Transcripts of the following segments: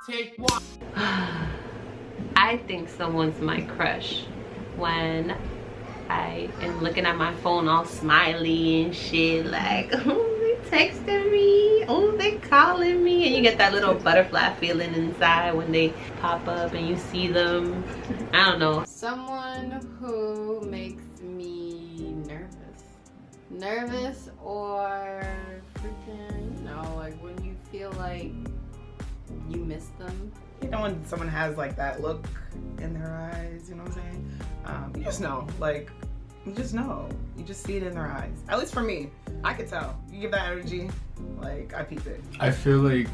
Take one. I think someone's my crush when I am looking at my phone all smiley and shit, like, oh, they texting me, oh, they calling me, and you get that little butterfly feeling inside when they pop up and you see them. I don't know. Someone who makes me nervous or freaking, you know, like when you feel like you miss them. You know when someone has like that look in their eyes, you know what I'm saying? You just know, like, you just know. You just see it in their eyes. At least for me, I could tell. You give that energy, like, I peep it. I feel like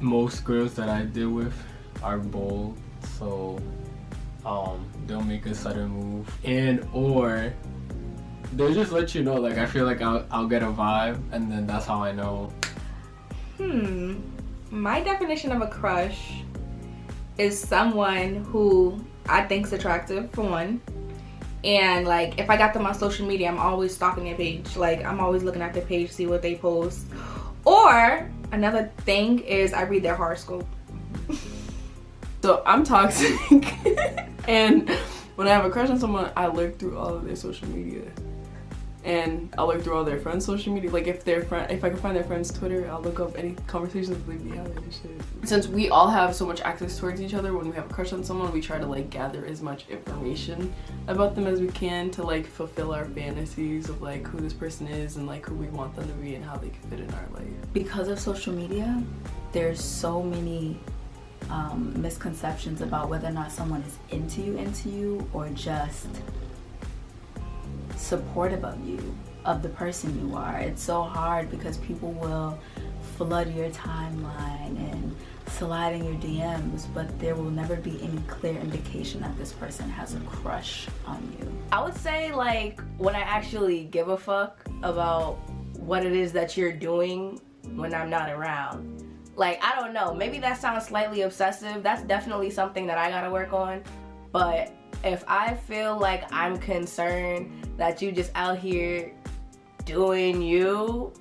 most girls that I deal with are bold, so they'll make a sudden move, and or they'll just let you know. Like, I feel like I'll get a vibe, and then that's how I know. My definition of a crush is someone who I think's attractive, for one. And like, if I got them on social media, I'm always stalking their page. Like, I'm always looking at their page, see what they post. Or another thing is I read their horoscope. So I'm toxic. And when I have a crush on someone, I look through all of their social media. And I'll look through all their friends' social media. Like, if I can find their friends' Twitter, I'll look up any conversations they be having and shit. Since we all have so much access towards each other, when we have a crush on someone, we try to like gather as much information about them as we can to like fulfill our fantasies of like who this person is and like who we want them to be and how they can fit in our life. Because of social media, there's so many misconceptions about whether or not someone is into you or just supportive of you, of the person you are. It's so hard because people will flood your timeline and slide in your DMs, but there will never be any clear indication that this person has a crush on you. I would say like when I actually give a fuck about what it is that you're doing when I'm not around. Like, I don't know, maybe that sounds slightly obsessive. That's definitely something that I gotta work on. But if I feel like I'm concerned that you just out here doing you,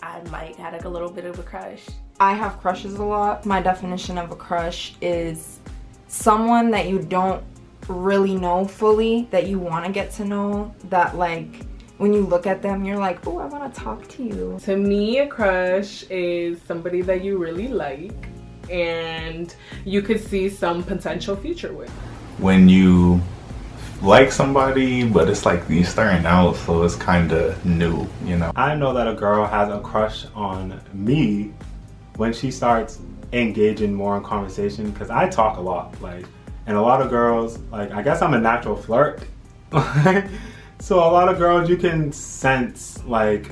I might have like a little bit of a crush. I have crushes a lot. My definition of a crush is someone that you don't really know fully, that you want to get to know, that like when you look at them you're like, oh, I want to talk to you. To me, a crush is somebody that you really like and you could see some potential future with. When you like somebody, but it's like you starting out, so it's kind of new, you know. I know that a girl has a crush on me when she starts engaging more in conversation, because I talk a lot, like, and a lot of girls, like, I guess I'm a natural flirt. So a lot of girls, you can sense like,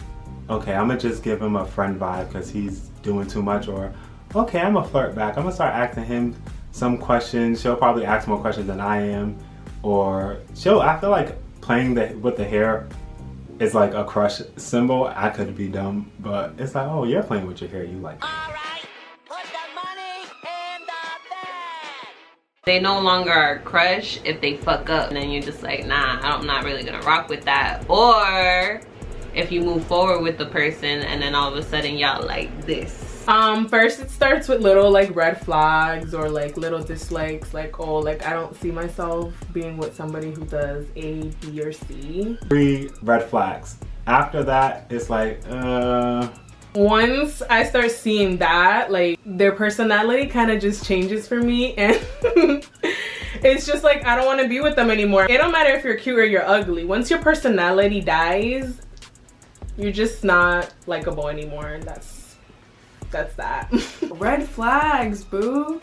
okay, I'm gonna just give him a friend vibe because he's doing too much, or okay, I'm gonna flirt back. I'm gonna start asking him some questions. She'll probably ask more questions than I am, or I feel like playing with the hair is like a crush symbol. I could be dumb, but it's like, oh, you're playing with your hair, you like it. All right, put the money in the bag. They no longer are a crush if they fuck up, and then you're just like, nah, I'm not really gonna rock with that. Or if you move forward with the person and then all of a sudden y'all like this. First it starts with little like red flags or like little dislikes, like, oh, like I don't see myself being with somebody who does A, B, or C. 3 red flags. After that, it's like, Once I start seeing that, like their personality kind of just changes for me, and it's just like I don't want to be with them anymore. It don't matter if you're cute or you're ugly. Once your personality dies, you're just not likable anymore. That's that. Red flags, boo.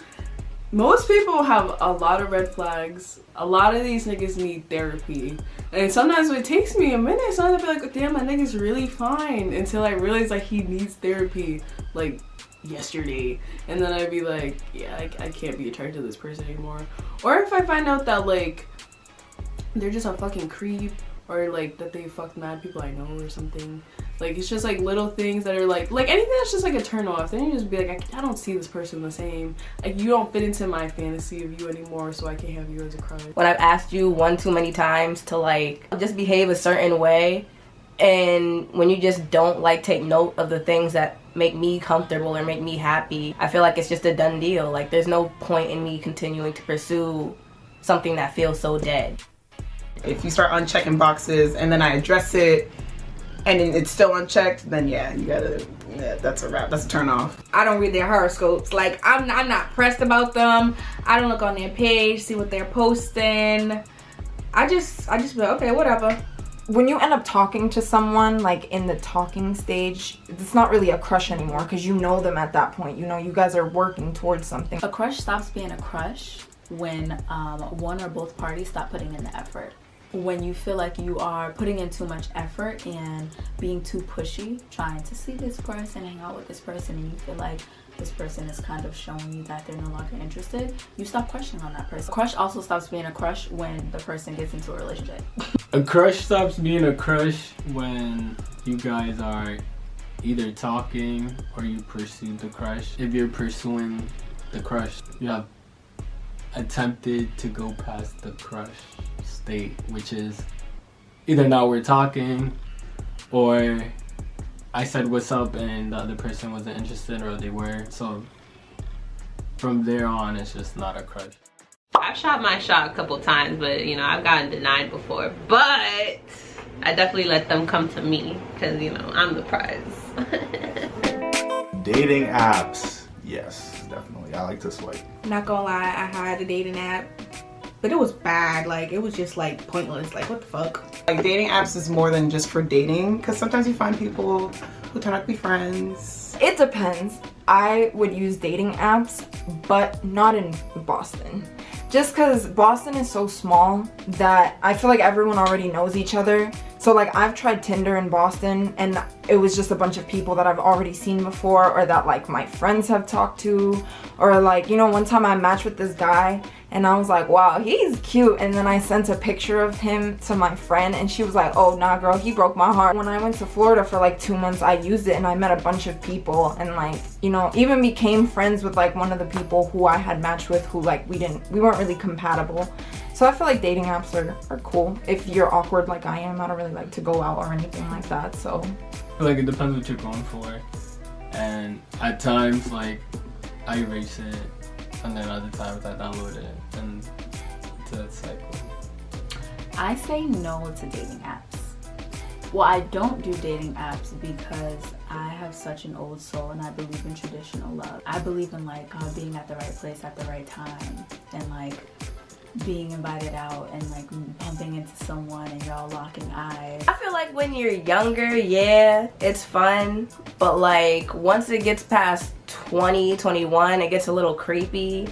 Most people have a lot of red flags. A lot of these niggas need therapy. And sometimes it takes me a minute. Sometimes I be like, damn, my nigga's really fine. Until I realize like he needs therapy like yesterday. And then I'd be like, yeah, I can't be attracted to this person anymore. Or if I find out that like they're just a fucking creep, or like that they fucked mad people I know or something. Like, it's just like little things that are like anything that's just like a turn off. Then you just be like, I don't see this person the same. Like, you don't fit into my fantasy of you anymore, so I can't have you as a crush. When I've asked you one too many times to like just behave a certain way, And when you just don't like take note of the things that make me comfortable or make me happy, I feel like it's just a done deal. Like there's no point in me continuing to pursue something that feels so dead. If you start unchecking boxes and then I address it and it's still unchecked, then yeah, you gotta, yeah, that's a wrap. That's a turn off. I don't read their horoscopes. Like I'm not pressed about them. I don't look on their page, see what they're posting. I just be like, okay, whatever. When you end up talking to someone, like in the talking stage, it's not really a crush anymore because you know them at that point. You know, you guys are working towards something. A crush stops being a crush when one or both parties stop putting in the effort. When you feel like you are putting in too much effort and being too pushy, trying to see this person, hang out with this person, and you feel like this person is kind of showing you that they're no longer interested, you stop crushing on that person. A crush also stops being a crush when the person gets into a relationship. A crush stops being a crush when you guys are either talking or you pursue the crush. If you're pursuing the crush, you have attempted to go past the crush state, which is either now we're talking or I said what's up and the other person wasn't interested, or they were. So from there on, it's just not a crush. I've shot my shot a couple times, but you know, I've gotten denied before. But I definitely let them come to me because, you know, I'm the prize. Dating apps, yes, definitely. I like to swipe. Not gonna lie, I had a dating app, but it was bad. Like it was just like pointless. Like what the fuck? Like dating apps is more than just for dating, because sometimes you find people who turn out to be friends. It depends. I would use dating apps, but not in Boston. Just because Boston is so small that I feel like everyone already knows each other. So like I've tried Tinder in Boston and it was just a bunch of people that I've already seen before, or that like my friends have talked to, or like, you know, one time I matched with this guy and I was like, wow, he's cute, and then I sent a picture of him to my friend and she was like, oh nah girl, he broke my heart. When I went to Florida for like 2 months, I used it and I met a bunch of people and like, you know, even became friends with like one of the people who I had matched with, who like we weren't really compatible. So I feel like dating apps are cool if you're awkward like I am. I don't really like to go out or anything like that, so. I feel like it depends what you're going for. And at times, like, I erase it, and then other times I download it, and it's a cycle. I say no to dating apps. Well, I don't do dating apps because I have such an old soul and I believe in traditional love. I believe in like being at the right place at the right time, and like being invited out and like bumping into someone and y'all locking eyes. I feel like when you're younger, yeah, it's fun, but like once it gets past 20, 21, it gets a little creepy.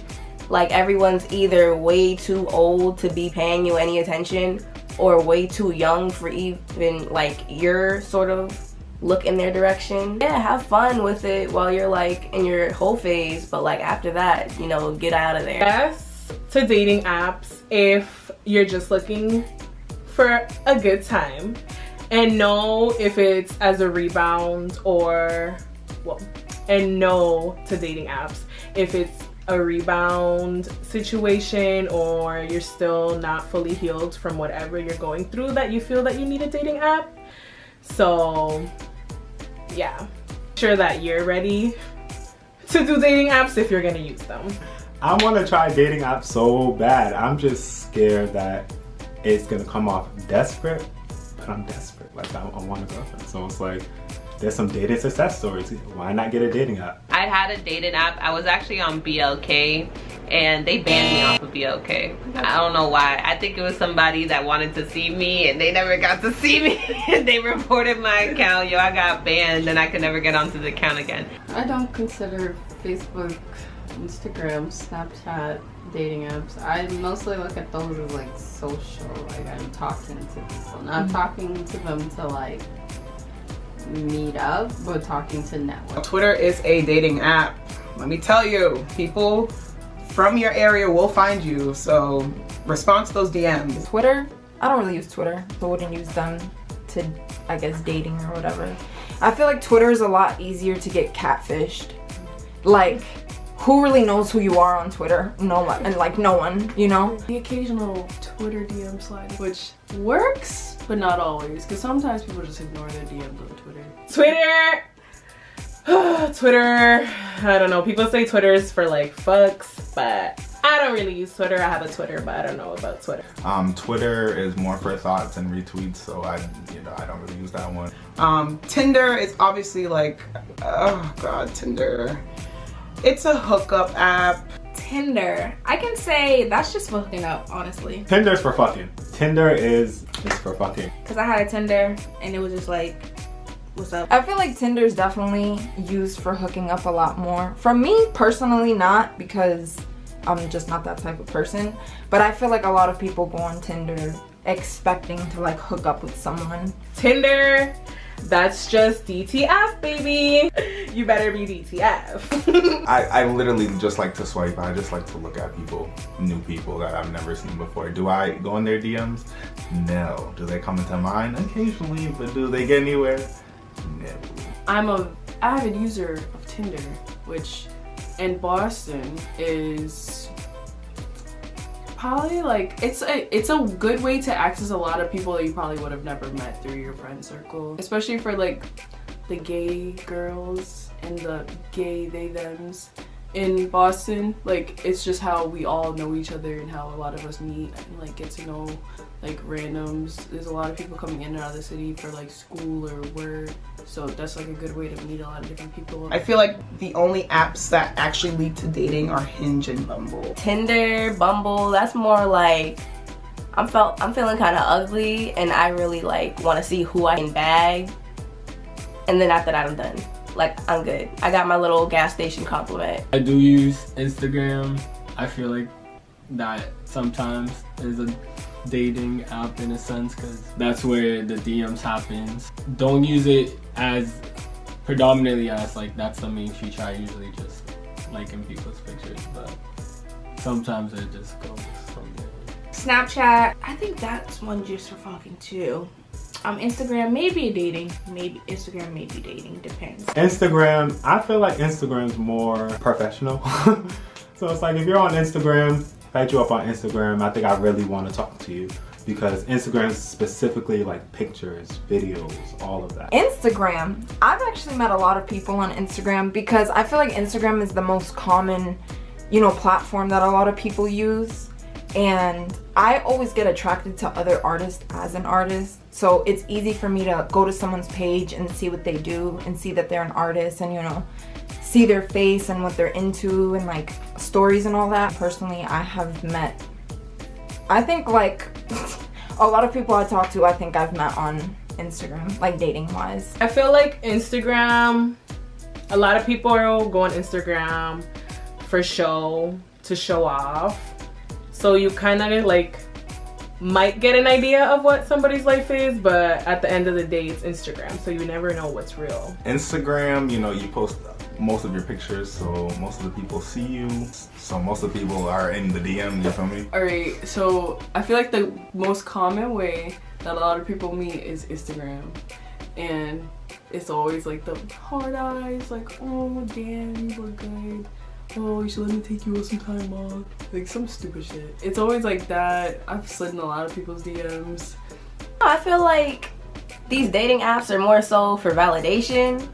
Like everyone's either way too old to be paying you any attention or way too young for even like your sort of look in their direction. Yeah, have fun with it while you're like in your whole phase, but like after that, you know, get out of there. Yes to dating apps if you're just looking for a good time, and no if it's as a rebound, or well, and no to dating apps if it's a rebound situation or you're still not fully healed from whatever you're going through that you feel that you need a dating app. So yeah, sure that you're ready to do dating apps if you're gonna use them. I want to try dating apps so bad. I'm just scared that it's gonna come off desperate, but I'm desperate. Like I want a girlfriend, so it's like there's some dating success stories. Why not get a dating app? I had a dating app. I was actually on BLK and they banned me off of BLK. I don't know why. I think it was somebody that wanted to see me and they never got to see me. They reported my account. Yo, I got banned and I could never get onto the account again. I don't consider Facebook, Instagram, Snapchat dating apps. I mostly look at those as like social. Like I'm talking to people, not talking to them to like meet up, but talking to network. Twitter is a dating app. Let me tell you, people from your area will find you, so respond to those DMs. Twitter? I don't really use Twitter, so I wouldn't use them to, I guess, dating or whatever. I feel like Twitter is a lot easier to get catfished. Like, who really knows who you are on Twitter? No one, and like no one, you know? The occasional Twitter DM slide, which works, but not always, because sometimes people just ignore their DMs on Twitter. Twitter, I don't know. People say Twitter is for like fucks, but I don't really use Twitter. I have a Twitter, but I don't know about Twitter. Twitter is more for thoughts and retweets, so I don't really use that one. Tinder is obviously like, oh god, Tinder. It's a hookup app. Tinder, I can say that's just for hooking up, honestly. Tinder's for fucking. Tinder is just for fucking. Cause I had a Tinder and it was just like, what's up? I feel like Tinder's definitely used for hooking up a lot more. For me personally, not, because I'm just not that type of person. But I feel like a lot of people go on Tinder expecting to like hook up with someone. Tinder, that's just DTF, baby. You better be DTF. I literally just like to swipe. I just like to look at people, new people that I've never seen before. Do I go in their DMs? No. Do they come into mine? Occasionally, but do they get anywhere? No. I'm a avid user of Tinder, which in Boston is probably like, it's a good way to access a lot of people that you probably would have never met through your friend circle, especially for like the gay girls and the gay they thems in Boston. Like, it's just how we all know each other and how a lot of us meet and like get to know like randoms. There's a lot of people coming in and out of the city for like school or work, so that's like a good way to meet a lot of different people. I feel like the only apps that actually lead to dating are Hinge and Bumble. Tinder, Bumble, that's more like I'm feeling kind of ugly and I really like want to see who I can bag, and then after that I'm done. Like, I'm good. I got my little gas station compliment. I do use Instagram. I feel like that sometimes is a dating app in a sense, because that's where the DMs happens. Don't use it as predominantly as like that's the main feature. I usually just liking people's pictures, but sometimes it just goes from there. Snapchat, I think that's one just for fucking too. Instagram, maybe dating. Maybe Instagram, maybe dating. Depends. Instagram, I feel like Instagram's more professional. So it's like if you're on Instagram, if I hit you up on Instagram, I think I really want to talk to you, because Instagram is specifically like pictures, videos, all of that. Instagram, I've actually met a lot of people on Instagram because I feel like Instagram is the most common, you know, platform that a lot of people use. And I always get attracted to other artists as an artist. So it's easy for me to go to someone's page and see what they do and see that they're an artist and, you know, see their face and what they're into and like stories and all that. Personally, I have met, I think like a lot of people I talk to, I think I've met on Instagram, like dating wise. I feel like Instagram, a lot of people go on Instagram for show, to show off. So you kind of like might get an idea of what somebody's life is, but at the end of the day, it's Instagram, so you never know what's real. Instagram, you know, you post most of your pictures, so most of the people see you, so most of the people are in the DM, you feel me? Alright, so I feel like the most common way that a lot of people meet is Instagram, and it's always like the hard eyes, like, oh damn, you look good, oh you should let me take you some time off, like some stupid shit. It's always like that. I've slid in a lot of people's DMs. I feel like these dating apps are more so for validation,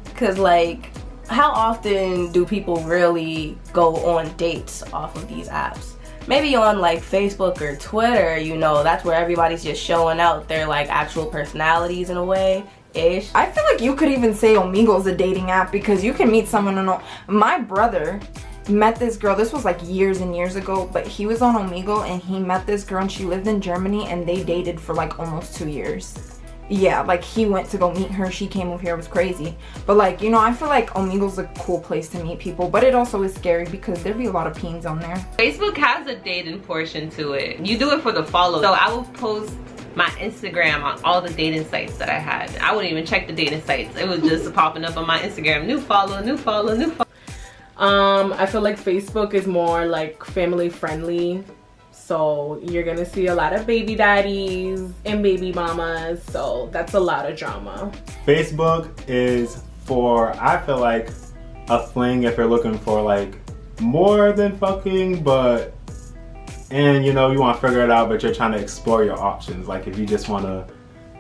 because like, how often do people really go on dates off of these apps? Maybe on like Facebook or Twitter, you know, that's where everybody's just showing out their like actual personalities in a way. Ish. I feel like you could even say Omego's a dating app, because you can meet someone on. My brother met this girl, this was like years and years ago, but he was on Omegle and he met this girl and she lived in Germany and they dated for like almost 2 years. Yeah, like he went to go meet her, she came over here, it was crazy. But like, you know, I feel like Omego's a cool place to meet people, but it also is scary because there'd be a lot of peens on there. Facebook has a dating portion to it. You do it for the follow. So I will post my Instagram on all the dating sites that I had. I wouldn't even check the dating sites. It was just popping up on my Instagram. New follow, new follow, new follow. I feel like Facebook is more like family friendly. So you're gonna see a lot of baby daddies and baby mamas. So that's a lot of drama. Facebook is for, I feel like, a fling if you're looking for like more than fucking, but, and you know, you want to figure it out, but you're trying to explore your options. Like if you just want to,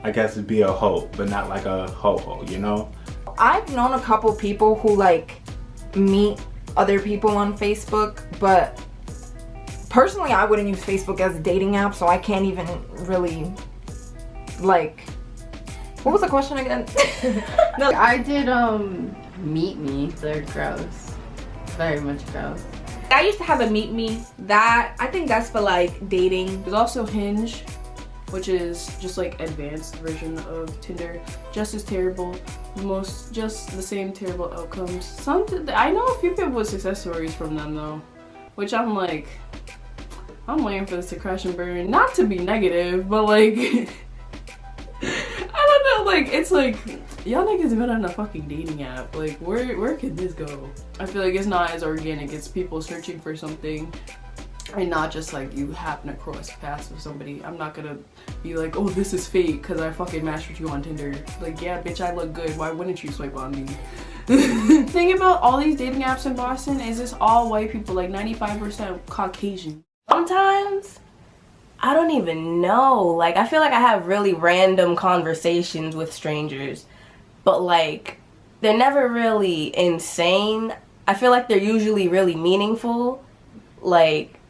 I guess, be a hoe, but not like a ho-ho, you know? I've known a couple people who like meet other people on Facebook, but personally I wouldn't use Facebook as a dating app, so I can't even really like, what was the question again? No, I did Meet Me. They're gross. Very much gross. I used to have a Meet Me. That, I think that's for like dating. There's also Hinge, which is just like advanced version of Tinder. Just as terrible. Just the same terrible outcomes. I know a few people with success stories from them though, which I'm like, I'm waiting for this to crash and burn. Not to be negative, but like, I don't know, like, it's like, y'all niggas been on a fucking dating app. Like, where could this go? I feel like it's not as organic. It's people searching for something and not just like you happen to cross paths with somebody. I'm not gonna be like, oh, this is fake because I fucking matched with you on Tinder. Like, yeah, bitch, I look good. Why wouldn't you swipe on me? The thing about all these dating apps in Boston is it's all white people, like 95% Caucasian. Sometimes I don't even know. Like, I feel like I have really random conversations with strangers, but like, they're never really insane. I feel like they're usually really meaningful. Like,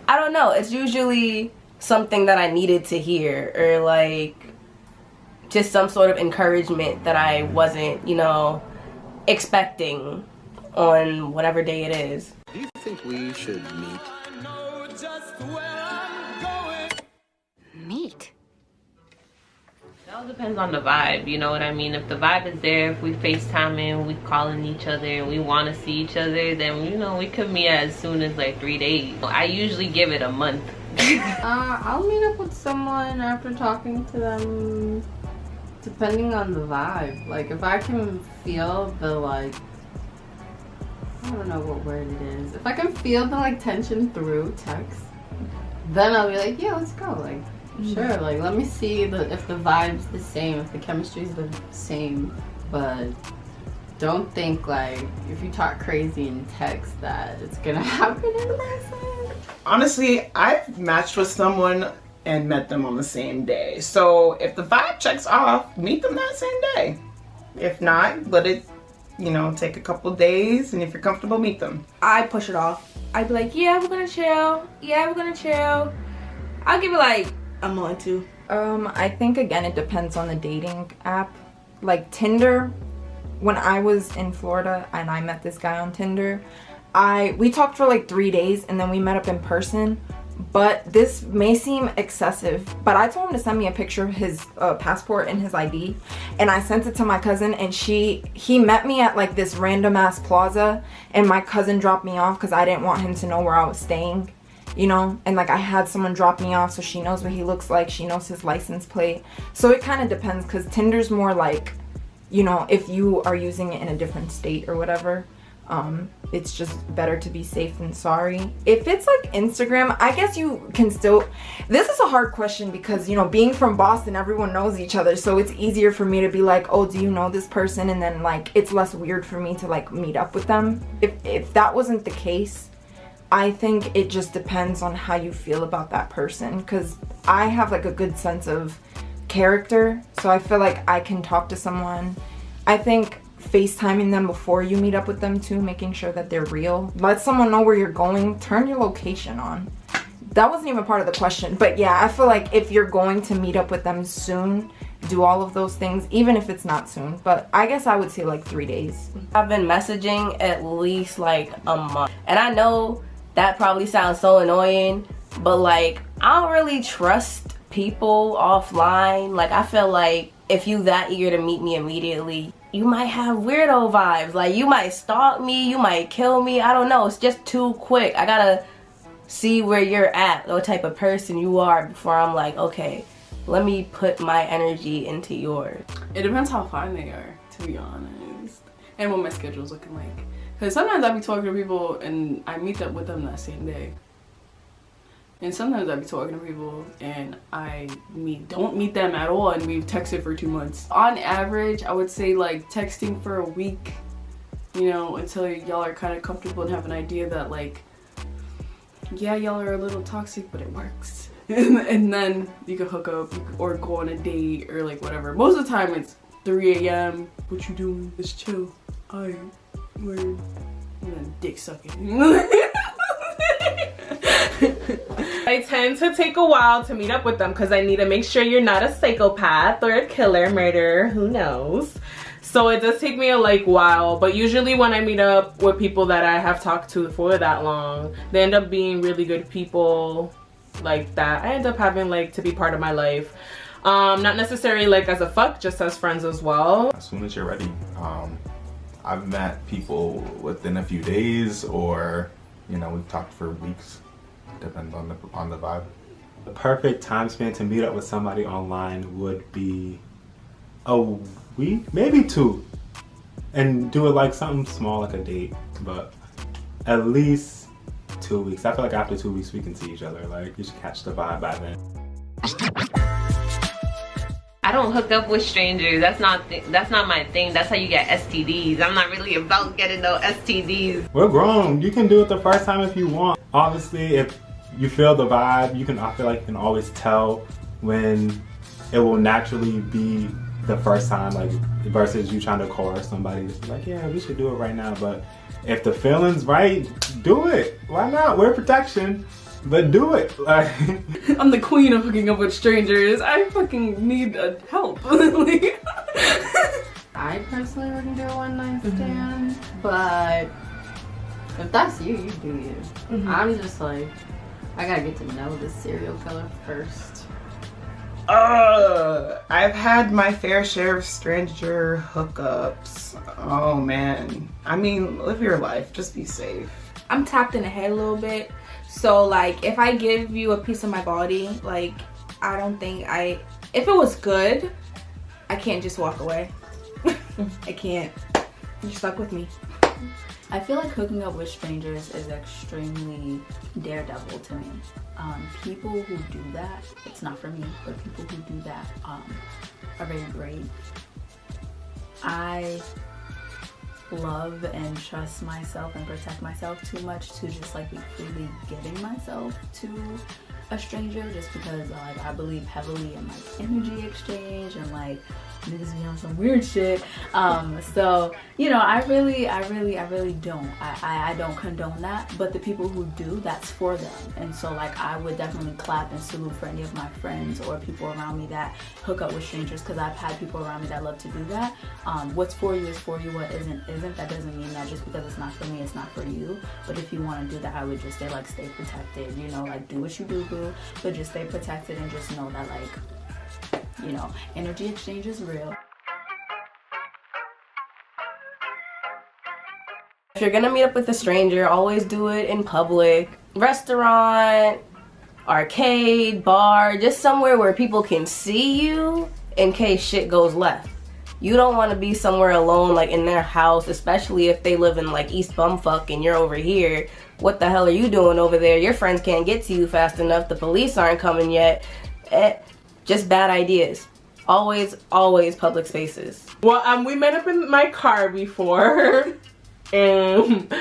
I don't know, it's usually something that I needed to hear, or like just some sort of encouragement that I wasn't, you know, expecting on whatever day it is. Do you think we should meet? Meet? It all depends on the vibe, you know what I mean? If the vibe is there, if we FaceTiming, we calling each other, and we want to see each other, then, you know, we could meet as soon as like 3 days. I usually give it a month. I'll meet up with someone after talking to them, depending on the vibe. Like, if I can feel the, like, I don't know what word it is. If I can feel the, like, tension through text, then I'll be like, yeah, let's go. Like, sure, like, let me see if the vibe's the same, if the chemistry's the same, but don't think, like, if you talk crazy in text that it's gonna happen in person. Honestly, I've matched with someone and met them on the same day. So if the vibe checks off, meet them that same day. If not, let it, you know, take a couple days, and if you're comfortable, meet them. I push it off. I'd be like, yeah, we're gonna chill. Yeah, we're gonna chill. I'll give it like a month or two. I think again it depends on the dating app. Like Tinder, when I was in Florida and I met this guy on Tinder, we talked for like 3 days and then we met up in person. But this may seem excessive, but I told him to send me a picture of his passport and his ID, and I sent it to my cousin, and he met me at like this random ass plaza, and my cousin dropped me off because I didn't want him to know where I was staying, you know, and like I had someone drop me off so she knows what he looks like, she knows his license plate. So it kind of depends, because Tinder's more like, you know, if you are using it in a different state or whatever. It's just better to be safe than sorry. If it's like Instagram, I guess you can still, this is a hard question because, you know, being from Boston, everyone knows each other, so it's easier for me to be like, oh, do you know this person? And then like, it's less weird for me to like meet up with them. If that wasn't the case, I think it just depends on how you feel about that person, because I have like a good sense of character, so I feel like I can talk to someone. I think FaceTiming them before you meet up with them too, making sure that they're real. Let someone know where you're going. Turn your location on. That wasn't even part of the question, but yeah, I feel like if you're going to meet up with them soon, do all of those things, even if it's not soon. But I guess I would say like 3 days. I've been messaging at least like a month, and I know that probably sounds so annoying, but like, I don't really trust people offline. Like, I feel like if you that eager to meet me immediately, you might have weirdo vibes. Like, you might stalk me, you might kill me, I don't know. It's just too quick. I gotta see where you're at, what type of person you are, before I'm like, okay, let me put my energy into yours. It depends how fine they are, to be honest, and what my schedule's looking like. Because sometimes I be talking to people and I meet up with them that same day. And sometimes I be talking to people and I don't meet them at all, and we've texted for 2 months. On average, I would say like texting for a week you know, until y'all are kind of comfortable and have an idea that like, yeah, y'all are a little toxic, but it works. And then you can hook up or go on a date or like whatever. Most of the time it's 3 a.m. What you doing? Let's chill. Alright, word. And then dick sucking. I tend to take a while to meet up with them because I need to make sure you're not a psychopath or a killer, murderer, who knows. So it does take me a while, but usually when I meet up with people that I have talked to for that long, they end up being really good people like that. I end up having to be part of my life. Not necessarily as a fuck, just as friends as well. As soon as you're ready. I've met people within a few days, or we've talked for weeks. Depends on the vibe. The perfect time span to meet up with somebody online would be a week, maybe 2, and do it something small, like a date, but at least 2 weeks. I feel like after 2 weeks we can see each other. You should catch the vibe by then. I don't hook up with strangers. That's not my thing. That's how you get STDs. I'm not really about getting no STDs. We're grown. You can do it the first time if you want. Obviously, if you feel the vibe, I feel like you can always tell when it will naturally be the first time, versus you trying to coerce somebody to be yeah, we should do it right now. But if the feeling's right, do it. Why not? Wear protection. But do it. I'm the queen of hooking up with strangers. I fucking need help. I personally wouldn't do a one-night stand, but if that's you, you do you. I'm just I gotta get to know this serial killer first. I've had my fair share of stranger hookups. Oh man. I mean, live your life. Just be safe. I'm tapped in the head a little bit. So if I give you a piece of my body, I don't think if it was good, I can't just walk away. I can't. You're stuck with me. I feel like hooking up with strangers is extremely daredevil to me. People who do that, it's not for me, but people who do that are very brave. I love and trust myself and protect myself too much to just be freely giving myself to a stranger, just because I believe heavily in energy exchange and niggas be on some weird shit. So I really don't. I don't condone that, but the people who do, that's for them. And so I would definitely clap and salute for any of my friends or people around me that hook up with strangers, because I've had people around me that love to do that. What's for you is for you, what isn't. That doesn't mean that just because it's not for me, it's not for you. But if you want to do that, I would just say stay protected, do what you do, boo, but just stay protected and just know that energy exchange is real. If you're gonna meet up with a stranger, always do it in public. Restaurant, arcade, bar, just somewhere where people can see you in case shit goes left. You don't want to be somewhere alone, in their house, especially if they live in East Bumfuck and you're over here. What the hell are you doing over there? Your friends can't get to you fast enough. The police aren't coming yet. Just bad ideas. Always public spaces. Well, we met up in my car before. And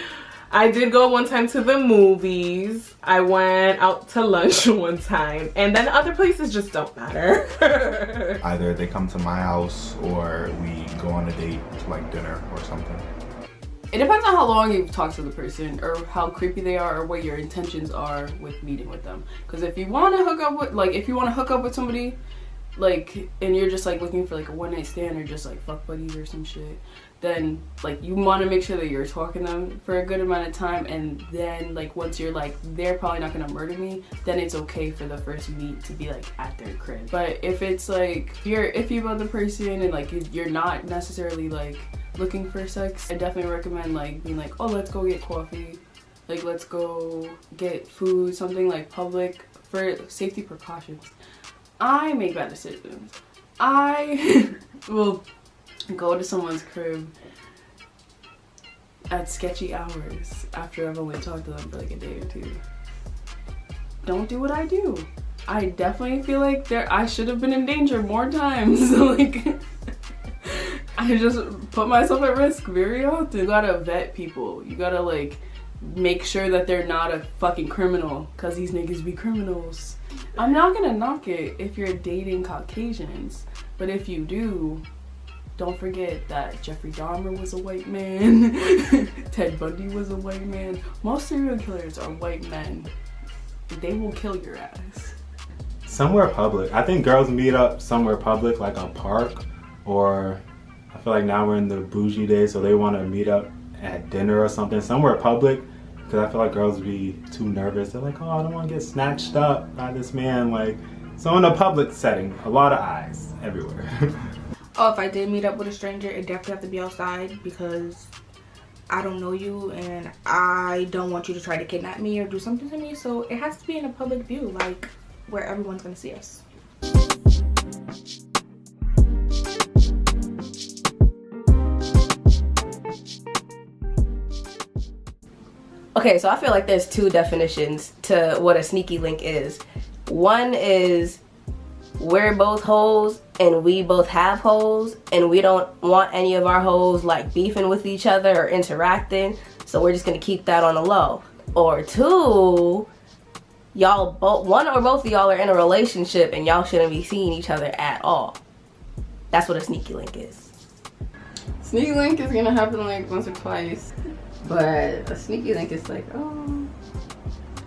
I did go one time to the movies. I went out to lunch one time. And then other places just don't matter. Either they come to my house or we go on a date, dinner or something. It depends on how long you've talked to the person or how creepy they are or what your intentions are with meeting with them. Because if you want to hook up with somebody, and you're just looking for a one-night stand or just fuck buddies or some shit, then you want to make sure that you're talking to them for a good amount of time, and then once you're they're probably not gonna murder me, then it's okay for the first meet to be at their crib. But if it's you're iffy about the person and you're not necessarily looking for sex, I definitely recommend being oh, let's go get coffee, let's go get food, something public for safety precautions. I make bad decisions. I will go to someone's crib at sketchy hours after I've only talked to them for a day or two. Don't do what I do. I definitely feel I should have been in danger more times. I just put myself at risk very often. You gotta vet people. You gotta like make sure that they're not a fucking criminal, cause these niggas be criminals. I'm not gonna knock it if you're dating Caucasians, but if you do, don't forget that Jeffrey Dahmer was a white man. Ted Bundy was a white man. Most serial killers are white men. They will kill your ass. Somewhere public. I think girls meet up somewhere public, like a park, or I feel like now we're in the bougie days, so they want to meet up at dinner or something, somewhere public, because I feel like girls be too nervous. They're like, oh, I don't want to get snatched up by this man. Like, so in a public setting, a lot of eyes everywhere. Oh, if I did meet up with a stranger, it definitely have to be outside, because I don't know you and I don't want you to try to kidnap me or do something to me. So it has to be in a public view, like where everyone's gonna see us. Okay, so I feel like there's two definitions to what a sneaky link is. One is we're both hoes and we both have hoes and we don't want any of our hoes like beefing with each other or interacting, so we're just gonna keep that on the low. Or two, y'all both, one or both of y'all are in a relationship and y'all shouldn't be seeing each other at all. That's what a sneaky link is. Sneaky link is gonna happen like once or twice, but a sneaky link is like, oh,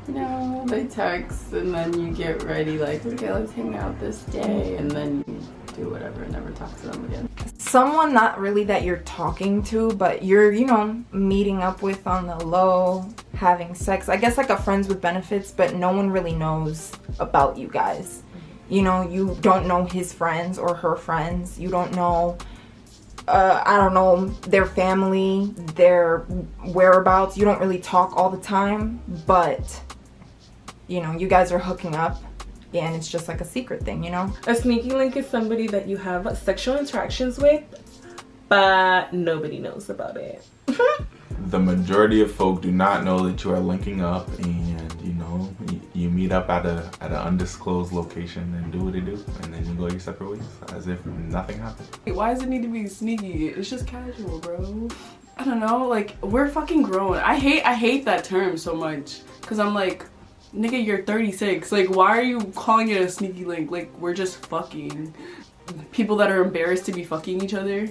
you know, they text and then you get ready like, okay, let's hang out this day, and then you do whatever and never talk to them again. Someone not really that you're talking to, but you're, you know, meeting up with on the low, having sex. I guess like a friends with benefits, but no one really knows about you guys. You know, you don't know his friends or her friends. You don't know, I don't know, their family, their whereabouts. You don't really talk all the time, but, you know, you guys are hooking up. Yeah, and it's just like a secret thing, you know? A sneaky link is somebody that you have sexual interactions with, but nobody knows about it. The majority of folk do not know that you are linking up, and you know, you meet up at an undisclosed location and do what you do, and then you go your separate ways as if nothing happened. Why does it need to be sneaky? It's just casual, bro. I don't know, like, we're fucking grown. I hate that term so much, because I'm like, nigga, you're 36. Like, why are you calling it a sneaky link? Like, we're just fucking. People that are embarrassed to be fucking each other.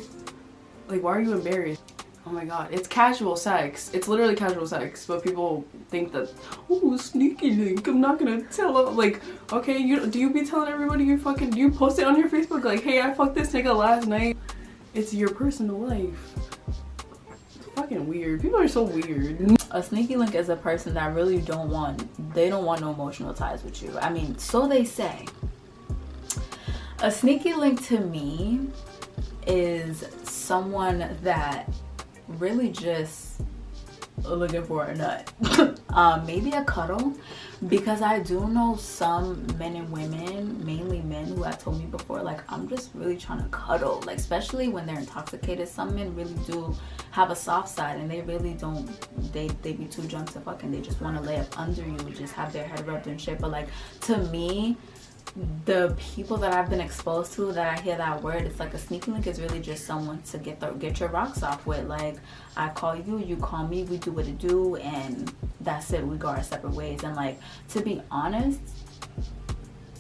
Like, why are you embarrassed? Oh my god, it's casual sex. It's literally casual sex, but people think that, oh, sneaky link, I'm not gonna tell them. Like, okay, do you be telling everybody you fucking, do you post it on your Facebook like, hey, I fucked this nigga last night? It's your personal life. It's fucking weird. People are so weird. A sneaky link is a person that really don't want no emotional ties with you. I mean, so they say. A sneaky link to me is someone that really just looking for a nut. Maybe a cuddle, because I do know some men and women, mainly men, who have told me before, like, I'm just really trying to cuddle, like, especially when they're intoxicated. Some men really do have a soft side, and they really don't, they be too drunk to fucking, they just want to lay up under you, just have their head rubbed and shit. But like, to me, the people that I've been exposed to, that I hear that word, it's like a sneaky link is really just someone to get your rocks off with. Like, I call you, you call me, we do what it do, and that's it. We go our separate ways. And like, to be honest,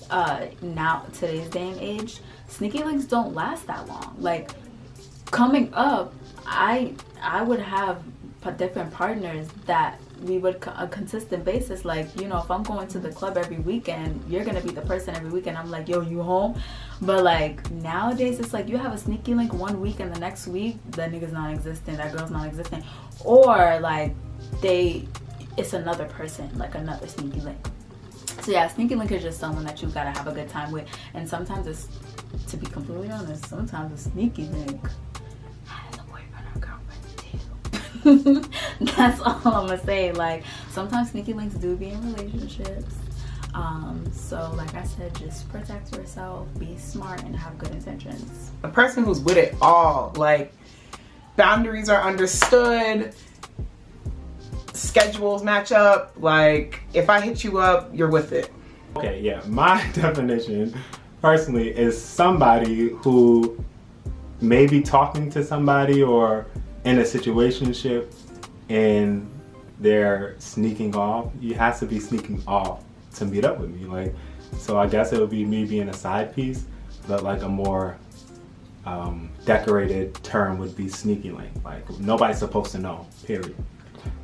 now today's day and age, sneaky links don't last that long. Like, coming up, I would have different partners that we would a consistent basis. Like, you know, if I'm going to the club every weekend, you're gonna be the person every weekend. I'm like, yo, you home? But like, nowadays it's like you have a sneaky link one week and the next week that nigga's non-existent, that girl's non-existent, or like it's another person, like another sneaky link. So yeah, sneaky link is just someone that you gotta have a good time with. And sometimes it's, to be completely honest, sometimes a sneaky link has a boyfriend or girlfriend too. That's all I'm gonna say. Like, sometimes sneaky links do be in relationships. So like I said, just protect yourself, be smart, and have good intentions. A person who's with it all, like, boundaries are understood, schedules match up. Like, if I hit you up, you're with it. Okay, yeah, my definition personally is somebody who maybe talking to somebody or in a situationship and they're sneaking off, you have to be sneaking off to meet up with me. Like, so I guess it would be me being a side piece, but like a more decorated term would be sneaky link. Like, nobody's supposed to know, period.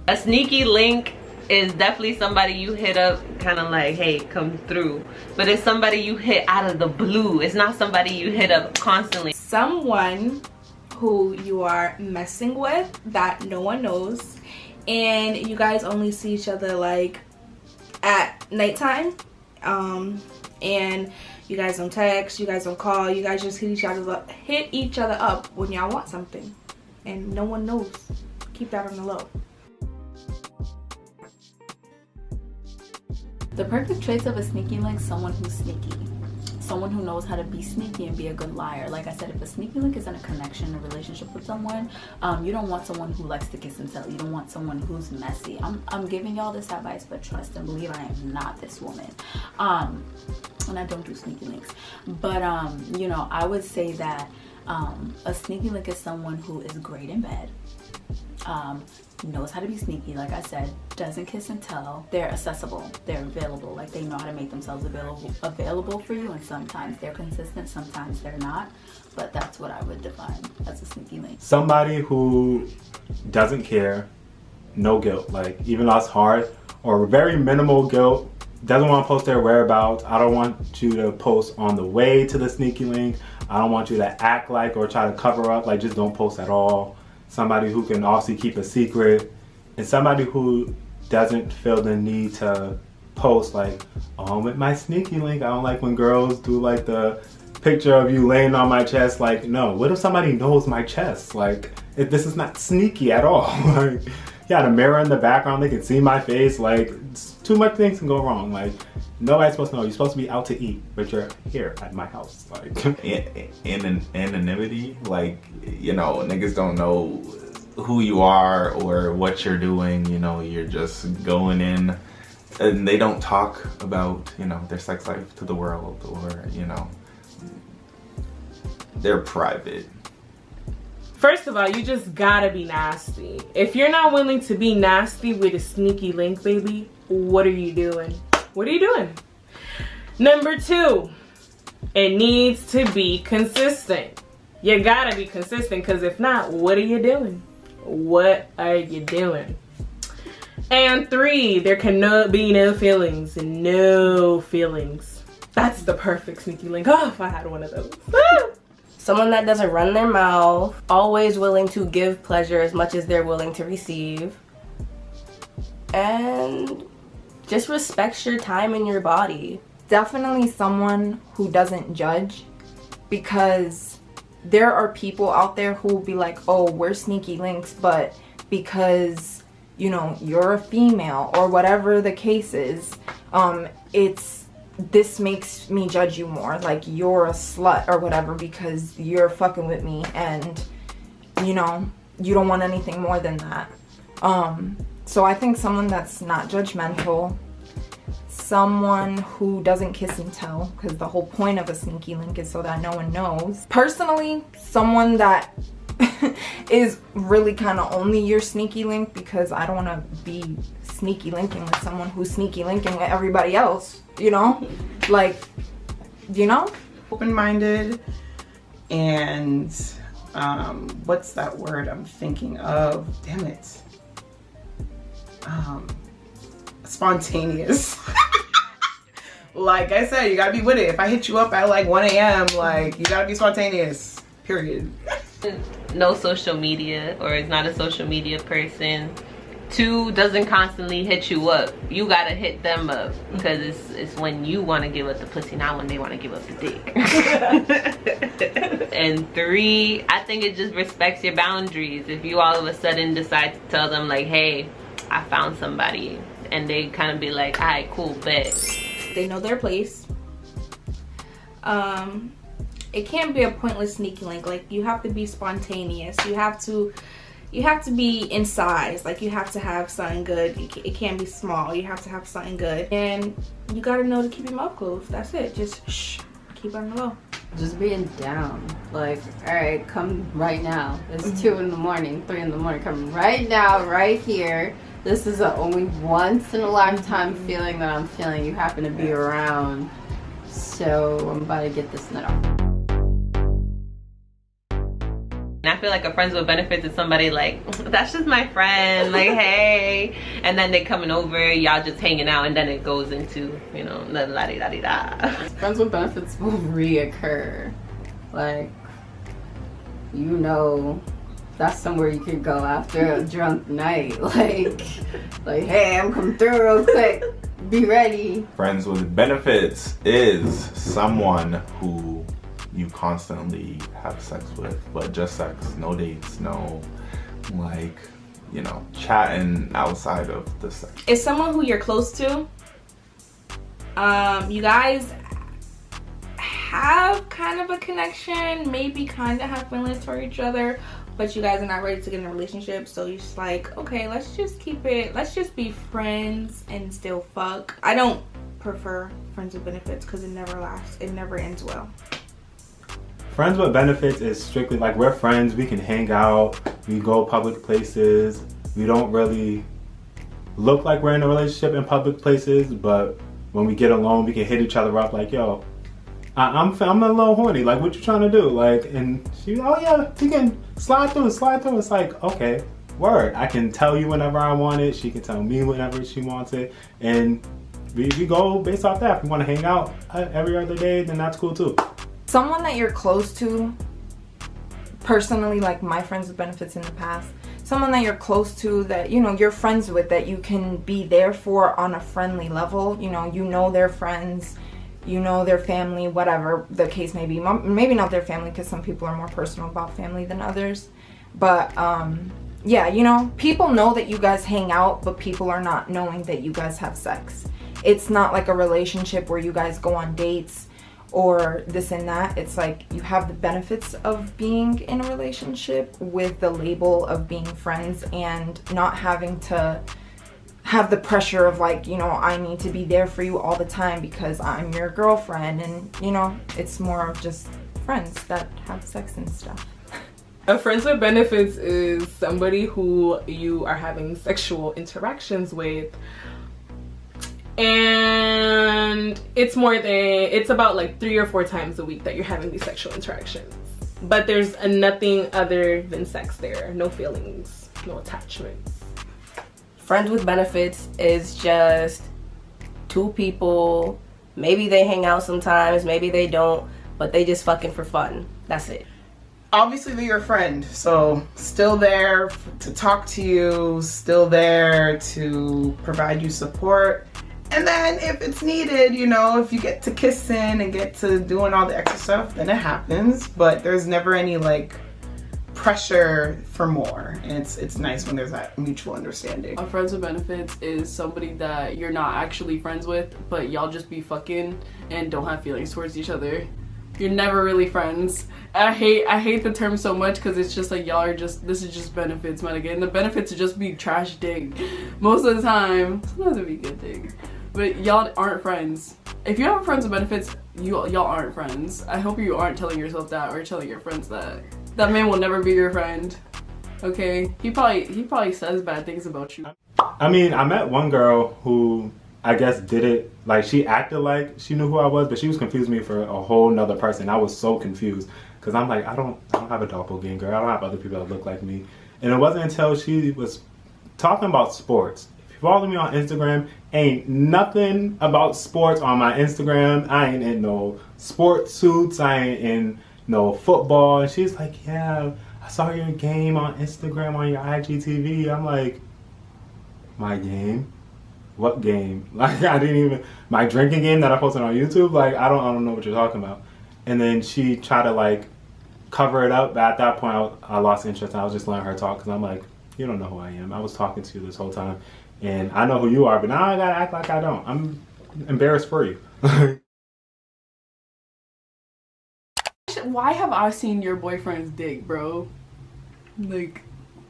A sneaky link is definitely somebody you hit up kind of like, hey, come through. But it's somebody you hit out of the blue. It's not somebody you hit up constantly. Someone who you are messing with that no one knows, and you guys only see each other like at nighttime, and you guys don't text, you guys don't call, you guys just hit each other up when y'all want something, and no one knows. Keep that on the low. The perfect traits of a sneaky link: someone who's sneaky. Someone who knows how to be sneaky and be a good liar. Like I said, if a sneaky link is in a connection, a relationship with someone, you don't want someone who likes to kiss and tell. You don't want someone who's messy. I'm giving y'all this advice, but trust and believe I am not this woman. And I don't do sneaky links. But, you know, I would say that a sneaky link is someone who is great in bed. Knows how to be sneaky, like I said, doesn't kiss and tell. They're accessible, they're available, like they know how to make themselves available for you, and sometimes they're consistent, sometimes they're not, but that's what I would define as a sneaky link. Somebody who doesn't care, no guilt, like even though it's hard, or very minimal guilt, doesn't want to post their whereabouts. I don't want you to post on the way to the sneaky link. I don't want you to act like or try to cover up, like just don't post at all. Somebody who can also keep a secret, and somebody who doesn't feel the need to post like, oh, I'm with my sneaky link. I don't like when girls do like the picture of you laying on my chest. Like, no, what if somebody knows my chest? Like, this is not sneaky at all. Like, yeah, the mirror in the background, they can see my face. Like, too much things can go wrong. Like, nobody's supposed to know. You're supposed to be out to eat, but you're here at my house. Like, anonymity, like, you know, niggas don't know who you are or what you're doing. You know, you're just going in, and they don't talk about, you know, their sex life to the world, or, you know, they're private. First of all, you just gotta be nasty. If you're not willing to be nasty with a sneaky link, baby, what are you doing? What are you doing? Number 2, it needs to be consistent. You gotta be consistent, because if not, what are you doing? What are you doing? And 3, there cannot be no feelings. No feelings. That's the perfect sneaky link. Oh, if I had one of those. Someone that doesn't run their mouth, always willing to give pleasure as much as they're willing to receive, and just respects your time and your body. Definitely someone who doesn't judge, because there are people out there who will be like, oh, we're sneaky links, but because, you know, you're a female or whatever the case is, this makes me judge you more, like you're a slut or whatever because you're fucking with me, and you know, you don't want anything more than that. So I think someone that's not judgmental, someone who doesn't kiss and tell, because the whole point of a sneaky link is so that no one knows. Personally, someone that is really kind of only your sneaky link, because I don't want to be sneaky linking with someone who's sneaky linking with everybody else, you know? Like, you know? Open-minded, and what's that word I'm thinking of? Damn it. Spontaneous. Like I said, you gotta be with it. If I hit you up at like 1 a.m., like, you gotta be spontaneous, period. No social media, or is not a social media person. 2, doesn't constantly hit you up. You gotta hit them up, because it's when you want to give up the pussy, not when they want to give up the dick. And 3, I think it just respects your boundaries. If you all of a sudden decide to tell them like, hey, I found somebody, and they kind of be like, all right, cool, bet. They know their place. It can't be a pointless sneaky link. Like, you have to be spontaneous. You have to be in size. Like, you have to have something good. It can't be small. You have to have something good, and you gotta know to keep your mouth closed. That's it. Just shh, keep on the low. just being down. Like, all right, come right now. It's 2 in the morning, 3 in the morning. Come right now, right here. This is a only once in a lifetime feeling that I'm feeling. You happen to be around. So I'm about to get this nut off. And I feel like a friends with benefits is somebody like, that's just my friend, like, hey. And then they coming over, y'all just hanging out, and then it goes into, you know, la-di-da-di-da. Friends with benefits will reoccur. Like, you know, that's somewhere you could go after a drunk night. Like, hey, I'm coming through real quick. Be ready. Friends with benefits is someone who you constantly have sex with, but just sex, no dates, no, like, you know, chatting outside of the sex. It's someone who you're close to. You guys have kind of a connection, maybe kind of have feelings for each other, but you guys are not ready to get in a relationship, so you're just like, okay, let's just keep it, let's just be friends and still fuck. I don't prefer friends with benefits because it never lasts, it never ends well. Friends with benefits is strictly like, we're friends, we can hang out, we go public places, we don't really look like we're in a relationship in public places, but when we get alone, we can hit each other up like, yo, I'm a little horny, like, what you trying to do? Like, and she, oh yeah, you can slide through. It's like, okay, word. I can tell you whenever I want it, she can tell me whenever she wants it, and we go based off that. If we want to hang out every other day, then that's cool too. Someone that you're close to, personally, like my friends with benefits in the past, someone that you're close to, that, you know, you're friends with, that you can be there for on a friendly level. You know their friends, you know their family, whatever the case may be. Maybe not their family, because some people are more personal about family than others. But yeah, you know, people know that you guys hang out, but people are not knowing that you guys have sex. It's not like a relationship where you guys go on dates or this and that. It's like you have the benefits of being in a relationship with the label of being friends, and not having to have the pressure of, like, you know, I need to be there for you all the time because I'm your girlfriend. And, you know, it's more of just friends that have sex and stuff. A friends with benefits is somebody who you are having sexual interactions with, and it's about like 3 or 4 times a week that you're having these sexual interactions, but there's nothing other than sex there. No feelings, no attachments. Friends with benefits is just 2 people, maybe they hang out sometimes, maybe they don't, but they just fucking for fun. That's it. Obviously they're your friend, so still there to talk to you, still there to provide you support. And then if it's needed, you know, if you get to kissing and get to doing all the extra stuff, then it happens. But there's never any like pressure for more. And it's nice when there's that mutual understanding. A friends with benefits is somebody that you're not actually friends with, but y'all just be fucking and don't have feelings towards each other. You're never really friends. I hate the term so much because it's just like, y'all are just, this is just benefits, man. Again, the benefits would just be trash dig most of the time. Sometimes it'd be good dig, but y'all aren't friends. If you have friends with benefits, y'all aren't friends. I hope you aren't telling yourself that or telling your friends that. That man will never be your friend. Okay, he probably says bad things about you. I mean, I met one girl who I guess did it, like, she acted like she knew who I was, but she was confusing me for a whole nother person. I was so confused because I'm like, I don't have a doppelganger. I don't have other people that look like me. And it wasn't until she was talking about sports. If you follow me on Instagram, ain't nothing about sports on my Instagram. I ain't in no sports suits. I ain't in no football. And she's like, yeah, I saw your game on Instagram on your IGTV. I'm like, my game? What game? Like, I didn't even, my drinking game that I posted on YouTube, like, I don't know what you're talking about. And then she tried to like cover it up, but at that point I lost interest and I was just letting her talk because I'm like, you don't know who I am. I was talking to you this whole time and I know who you are, but now I gotta act like I don't. I'm embarrassed for you. Why have I seen your boyfriend's dick, bro? Like,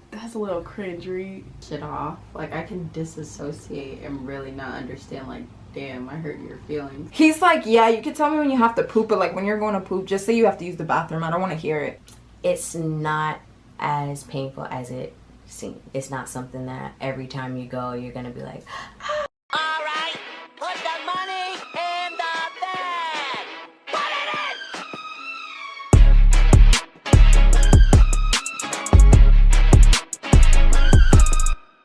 that's a little cringery. Shit off. Like, I can disassociate and really not understand, like, damn, I hurt your feelings. He's like, yeah, you can tell me when you have to poop, but like when you're going to poop, just say you have to use the bathroom. I don't want to hear it. It's not as painful as it seems. It's not something that every time you go, you're gonna be like,